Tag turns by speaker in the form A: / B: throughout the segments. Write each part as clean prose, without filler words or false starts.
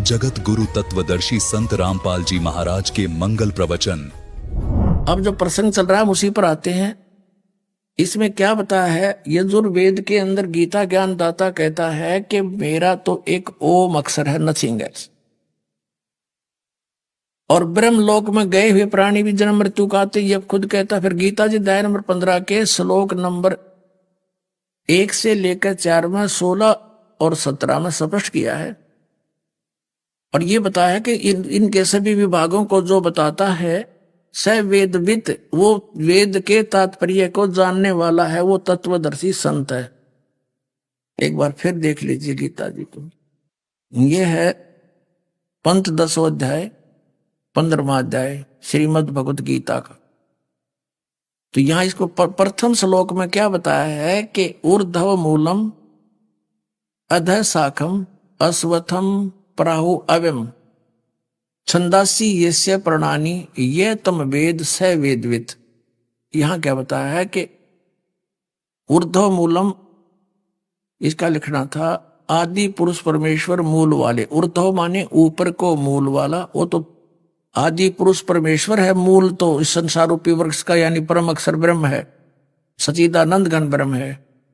A: जगत गुरु तत्वदर्शी संत रामपाल जी महाराज के मंगल प्रवचन।
B: अब जो प्रसंग चल रहा है उसी पर आते हैं। इसमें क्या बताया है, यजुर्वेद के अंदर गीता ज्ञान दाता कहता है कि मेरा तो एक ओम अक्षर है, नथिंग एल्स। और ब्रह्मलोक में गए हुए प्राणी भी जन्म मृत्यु का आते, ये खुद कहता। फिर गीता जी अध्याय नंबर 15 के श्लोक नंबर 1 से लेकर 4 में 16 और 17 में स्पष्ट किया है। और ये बताया कि इनके सभी विभागों को जो बताता है स वेदविद, वो वेद के तात्पर्य को जानने वाला है, वो तत्वदर्शी संत है। एक बार फिर देख लीजिए गीता जी को। ये है पंचदशो अध्याय 15वां अध्याय श्रीमद् भगवत गीता का। तो यहां इसको प्रथम श्लोक में क्या बताया है कि ऊर्ध्व मूलम अधः शाखम अश्वत्थम प्राहु अव्यम छंदासी यस्य प्रणानी ये तम वेद स वेदविद। यहां क्या बताया है कि ऊर्ध्व मूलम, इसका लिखना था आदि पुरुष परमेश्वर मूल वाले। ऊर्ध्व माने ऊपर को मूल वाला, वो तो आदि पुरुष परमेश्वर है। मूल तो इस संसार रूपी वृक्ष का यानी परम अक्षर ब्रह्म है, सच्चिदानंद घन ब्रह्म है।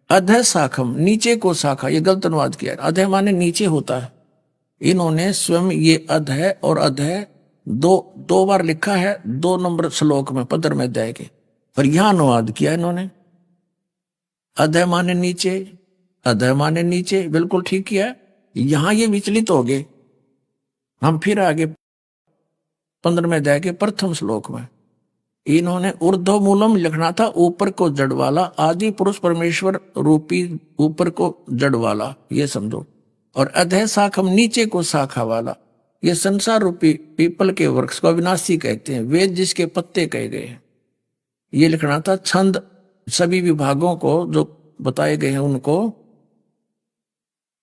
B: अधः शाखम, नीचे को शाखा, ये गलत अनुवाद किया। अधः माने नीचे होता है। इन्होंने स्वयं ये अधः और अधः दो बार लिखा है, 2 नंबर श्लोक में 15 में अध्याय के। पर यहां अनुवाद किया इन्होंने, अधः माने नीचे, अधः माने नीचे, बिल्कुल ठीक किया। यहां ये विचलित हो गए। हम फिर आगे 15 में अध्याय के प्रथम श्लोक में इन्होंने ऊर्ध्व मूलम लिखना था, ऊपर को जड़ वाला, आदि पुरुष परमेश्वर रूपी ऊपर को जड़ वाला, ये समझो। और अधः शाखम, नीचे को शाखा वाला, ये संसार रूपी पीपल के वृक्ष को अविनाशी कहते हैं, वेद जिसके पत्ते कहे गए हैं। ये लिखना था। छंद सभी विभागों को जो बताए गए हैं उनको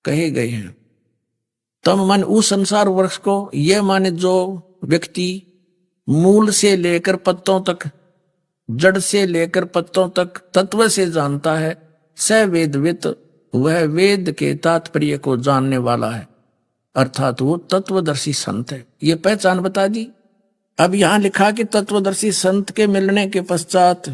B: कहे गए हैं। तम मन उस संसार वृक्ष को, यह माने जो व्यक्ति मूल से लेकर पत्तों तक, जड़ से लेकर पत्तों तक तत्व से जानता है, स वेदवित, वह वेद के तात्पर्य को जानने वाला है, अर्थात वो तत्वदर्शी संत है। ये पहचान बता दी। अब यहां लिखा कि तत्वदर्शी संत के मिलने के पश्चात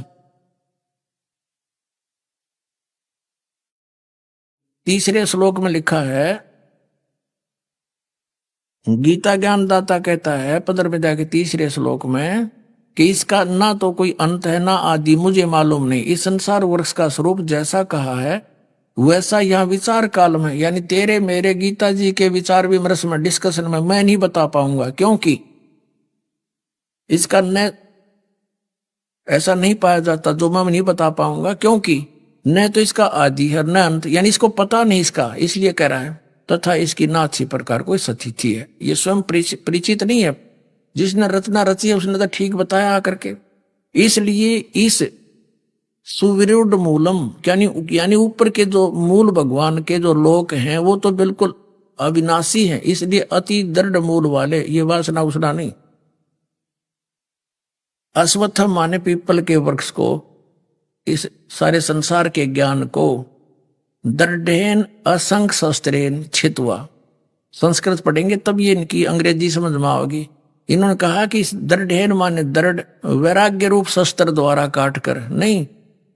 B: तीसरे श्लोक में लिखा है, गीता ज्ञान दाता कहता है 15वें अध्याय के तीसरे श्लोक में कि इसका ना तो कोई अंत है ना आदि, मुझे मालूम नहीं। इस संसार वृक्ष का स्वरूप जैसा कहा है वैसा यहाँ विचार काल में, यानी तेरे मेरे गीता जी के विचार विमर्श में, डिस्कशन में मैं नहीं बता पाऊंगा, क्योंकि इसका न ऐसा नहीं पाया जाता जो मैं नहीं बता पाऊंगा, क्योंकि न तो इसका आदि है न अंत, यानी इसको पता नहीं इसका, इसलिए कह रहा है। तथा इसकी ना अच्छी प्रकार कोई सतिथि है। ये स्वयं परिचित नहीं है। जिसने रचना रची है उसने तो ठीक बताया आकर के। इसलिए इस सुविरूढ़ मूलम, यानी ऊपर के जो मूल भगवान के जो लोक हैं वो तो बिल्कुल अविनाशी हैं, इसलिए अति दृढ़ मूल वाले, ये वासना उसना नहीं। अश्वत्थम माने पीपल के वृक्ष को, इस सारे संसार के ज्ञान को, दृढ़ेन असंख्य शस्त्रेन छित्वा, संस्कृत पढ़ेंगे तब ये इनकी अंग्रेजी समझ में आओगी। इन्होंने कहा कि इस दृढ़ेन माने दृढ़ वैराग्य रूप शस्त्र द्वारा काट कर नहीं,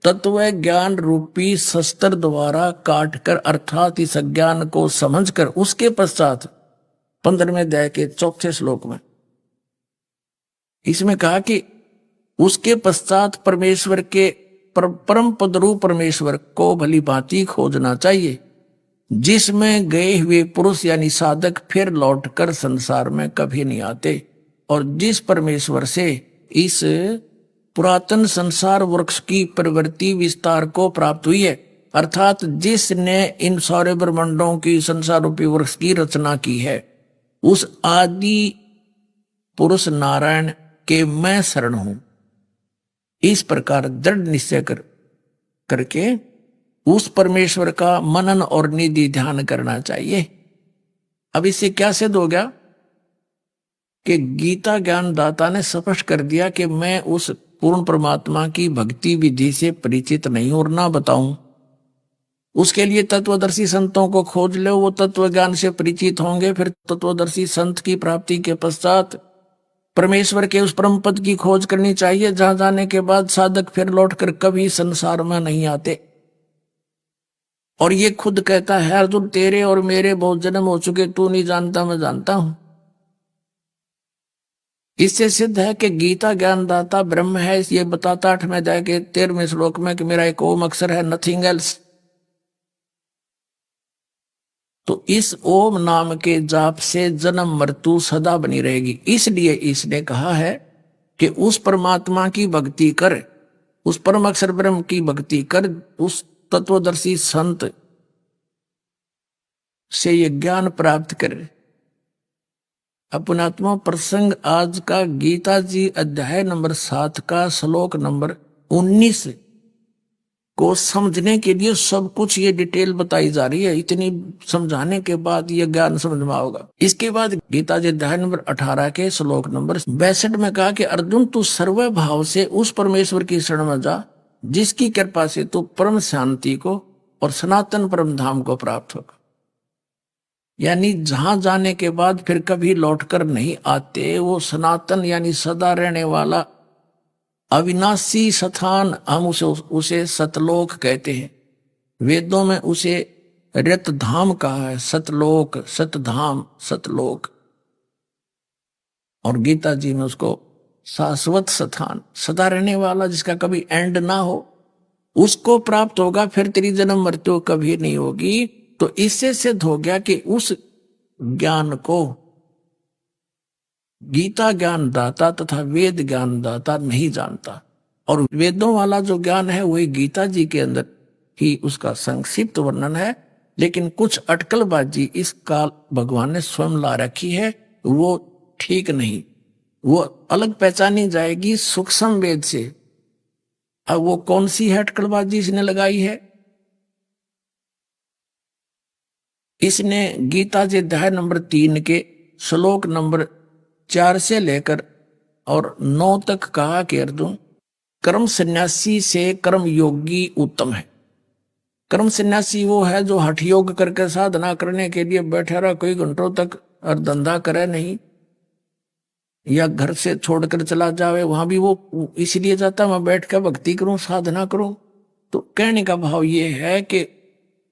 B: तत्व ज्ञान रूपी शस्त्र द्वारा काट कर, अर्थात इस ज्ञान को समझकर उसके पश्चात 15वें अध्याय के 4थे श्लोक में इसमें कहा कि उसके पश्चात परमेश्वर के परम पदरूप परमेश्वर को भली भांति खोजना चाहिए, जिसमें गए हुए पुरुष यानी साधक फिर लौटकर संसार में कभी नहीं आते, और जिस परमेश्वर से इस पुरातन संसार वृक्ष की प्रवृत्ति विस्तार को प्राप्त हुई है, अर्थात जिसने इन सारे ब्रह्मांडों की संसार रूपी वृक्ष की रचना की है, उस आदि पुरुष नारायण के मैं शरण हूं। इस प्रकार दृढ़ निश्चय करके उस परमेश्वर का मनन और निधि ध्यान करना चाहिए। अब इससे क्या सिद्ध हो गया कि गीता ज्ञान दाता ने स्पष्ट कर दिया कि मैं उस पूर्ण परमात्मा की भक्ति विधि से परिचित नहीं और ना बताऊं। उसके लिए तत्वदर्शी संतों को खोज लो, वो तत्व ज्ञान से परिचित होंगे। फिर तत्वदर्शी संत की प्राप्ति के पश्चात परमेश्वर के उस परम पद की खोज करनी चाहिए, जहां जाने के बाद साधक फिर लौटकर कभी संसार में नहीं आते। और ये खुद कहता है, अर्जुन तेरे और मेरे बहुत जन्म हो चुके, तू नहीं जानता मैं जानता हूं। इससे सिद्ध है कि गीता ज्ञानदाता ब्रह्म है। ये बताता 8वें अध्याय के 13वें श्लोक में कि मेरा एक ओम अक्षर है, नथिंग एल्स। तो इस ओम नाम के जाप से जन्म मृत्यु सदा बनी रहेगी। इसलिए इसने कहा है कि उस परमात्मा की भक्ति कर, उस परम अक्षर ब्रह्म की भक्ति कर, उस तत्वदर्शी संत से ये ज्ञान प्राप्त करे। अपनात्मा प्रसंग आज का गीता जी अध्याय नंबर 7 का श्लोक नंबर 19 को समझने के लिए सब कुछ ये डिटेल बताई जा रही है। इतनी समझाने के बाद ये ज्ञान समझ में आओगा। इसके बाद गीता जी अध्याय नंबर 18 के श्लोक नंबर 62 में कहा कि अर्जुन तू सर्व भाव से उस परमेश्वर की शरण में जा, जिसकी कृपा से तू परम शांति को और सनातन परम धाम को प्राप्त होगा। यानी जहां जाने के बाद फिर कभी लौटकर नहीं आते, वो सनातन यानी सदा रहने वाला अविनाशी स्थान, हम उसे सतलोक कहते हैं। वेदों में उसे रत धाम कहा है, सतलोक, सतधाम, सतलोक। और गीता जी में उसको शाश्वत स्थान, सदा रहने वाला, जिसका कभी एंड ना हो, उसको प्राप्त होगा। फिर तेरी जन्म मृत्यु कभी नहीं होगी। तो इससे सिद्ध हो गया कि उस ज्ञान को गीता ज्ञान दाता तथा वेद ज्ञान दाता नहीं जानता। और वेदों वाला जो ज्ञान है वही गीता जी के अंदर ही उसका संक्षिप्त वर्णन है। लेकिन कुछ अटकलबाजी इस काल भगवान ने स्वयं ला रखी है, वो ठीक नहीं, वो अलग पहचानी जाएगी सूक्ष्म वेद से। अब वो कौन सी है अटकलबाजी इसने लगाई है? इसने गीता जी अध्याय नंबर 3 के श्लोक नंबर 4 से लेकर और 9 तक कहा कि अर्जुन कर्म सन्यासी से कर्म योगी उत्तम है। कर्म सन्यासी वो है जो हठ योग करके साधना करने के लिए बैठा रहा कई घंटों तक और धंधा करे नहीं, या घर से छोड़कर चला जावे, वहां भी वो इसलिए जाता मैं बैठ कर भक्ति करूं, साधना करूं। तो कहने का भाव ये है कि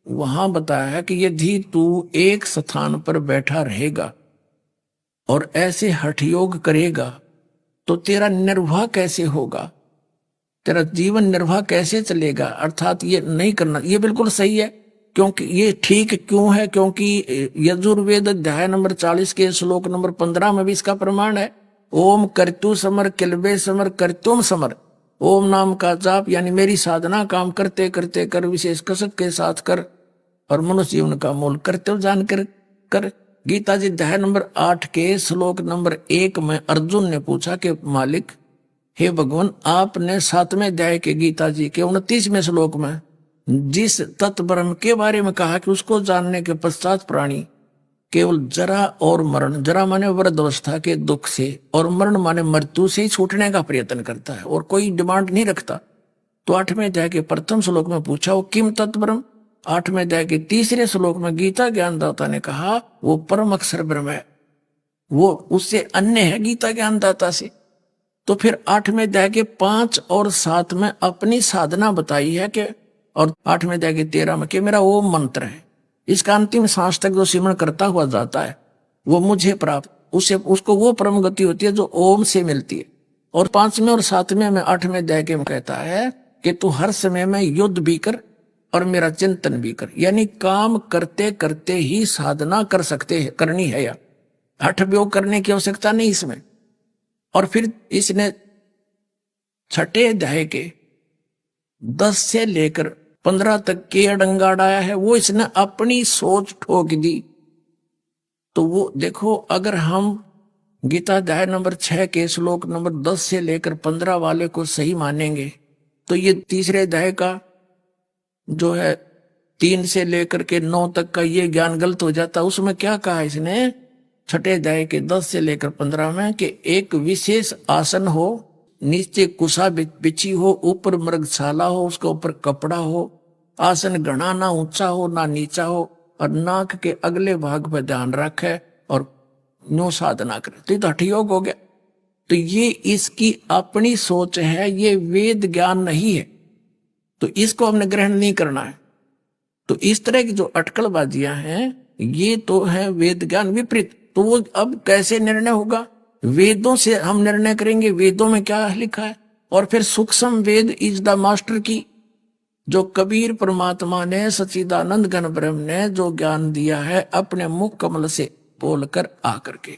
B: वहां बताया है कि यदि तू एक स्थान पर बैठा रहेगा और ऐसे हठ योग करेगा तो तेरा निर्वाह कैसे होगा, तेरा जीवन निर्वाह कैसे चलेगा। अर्थात ये नहीं करना, ये बिल्कुल सही है। क्योंकि ये ठीक क्यों है? क्योंकि यजुर्वेद अध्याय नंबर 40 के श्लोक नंबर 15 में भी इसका प्रमाण है। ओम कर्तु समर किलबे समर कर्तुम समर। ओम नाम का जाप यानी मेरी साधना काम करते करते कर, विशेष कसक के साथ कर, और मनुष्य जीवन का मूल कर्तव्य जानकर कर। गीता जी अध्याय नंबर 8 के श्लोक नंबर 1 में अर्जुन ने पूछा कि मालिक हे भगवान, आपने 7वें अध्याय के गीता जी के 29वें श्लोक में जिस तत्ब्रह्म के बारे में कहा कि उसको जानने के पश्चात प्राणी केवल जरा और मरण, जरा माने वृद्धावस्था के दुख से और मरण माने मृत्यु से ही छूटने का प्रयत्न करता है और कोई डिमांड नहीं रखता। तो 8वें अध्याय के प्रथम श्लोक में पूछा वो किम तत्ब्रह्म। 8वें अध्याय के 3रे श्लोक में गीता ज्ञानदाता ने कहा वो परम अक्षर ब्रह्म है, वो उससे अन्य है गीता ज्ञानदाता से। तो फिर 8वें अध्याय के 5 और 7 में अपनी साधना बताई है कि, और 8वें अध्याय के 13 में कि मेरा वो मंत्र है, इसका अंतिम सांस तक जो सिमरण करता हुआ जाता है वो मुझे प्राप्त, उसको वो परम गति होती है जो ओम से मिलती है। और 5वें और 7वें में 8वें अध्याय के में कहता है कि तू हर समय में युद्ध भी कर और मेरा चिंतन भी कर। यानी काम करते करते ही साधना कर सकते हैं, करनी है, या हठ योग करने की आवश्यकता नहीं इसमें। और फिर इसने 6ठे अध्याय के 10 से लेकर 15 तक के अडंगा अड़ाया है, वो इसने अपनी सोच ठोक दी। तो वो देखो, अगर हम गीता अध्याय नंबर 6 के श्लोक नंबर 10 से लेकर 15 वाले को सही मानेंगे तो ये 3रे अध्याय का जो है 3 से लेकर के 9 तक का ये ज्ञान गलत हो जाता। उसमें क्या कहा इसने 6ठे अध्याय के 10 से लेकर 15 में कि एक विशेष आसन हो, नीचे कुशा बिछी हो, ऊपर मृगशाला हो, उसके ऊपर कपड़ा हो, आसन घना ना ऊंचा हो ना नीचा हो, और नाक के अगले भाग पर ध्यान रखे और नो साधना करे, तो ये तो हठ योग हो गया। तो ये इसकी अपनी सोच है, ये वेद ज्ञान नहीं है, तो इसको हमने ग्रहण नहीं करना है। तो इस तरह की जो अटकलबाजियां हैं ये तो है वेद ज्ञान विपरीत। तो वो अब कैसे निर्णय होगा? वेदों से हम निर्णय करेंगे, वेदों में क्या लिखा है। और फिर सूक्ष्म वेद इज द मास्टर की, जो कबीर परमात्मा ने सच्चिदानंद घन ब्रह्म ने जो ज्ञान दिया है अपने मुख कमल से बोलकर आकर के,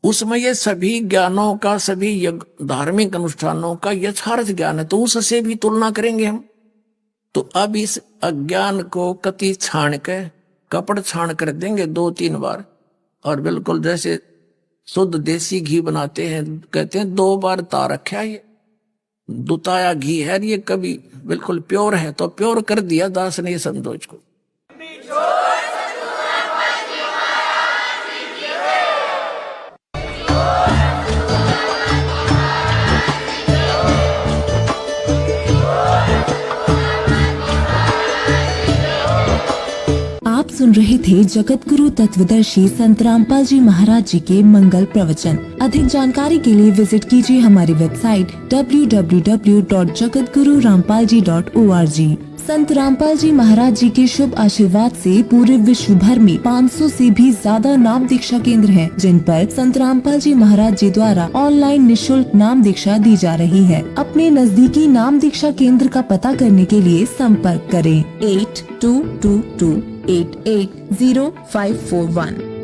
B: उसमें ये सभी ज्ञानों का, सभी धार्मिक अनुष्ठानों का यथार्थ ज्ञान है, तो उससे भी तुलना करेंगे हम। तो अब इस अज्ञान को कति छाण के, कपड़ छाण कर देंगे 2-3 बार, और बिल्कुल जैसे शुद्ध देसी घी बनाते हैं, कहते हैं 2 बार ता रखा, ये दुताया घी है, ये कभी बिल्कुल प्योर है, तो प्योर कर दिया दास ने ये समझो इसको।
C: आप सुन रहे थे जगत गुरु तत्वदर्शी संत रामपाल जी महाराज जी के मंगल प्रवचन। अधिक जानकारी के लिए विजिट कीजिए हमारी वेबसाइट www.jagatgururampalji.org। संत रामपाल जी महाराज जी के शुभ आशीर्वाद से पूरे विश्व भर में 500 से भी ज्यादा नाम दीक्षा केंद्र हैं, जिन पर संत रामपाल जी महाराज जी द्वारा ऑनलाइन निशुल्क नाम दीक्षा दी जा रही है। अपने नजदीकी नाम दीक्षा केंद्र का पता करने के लिए संपर्क करें 8222880541।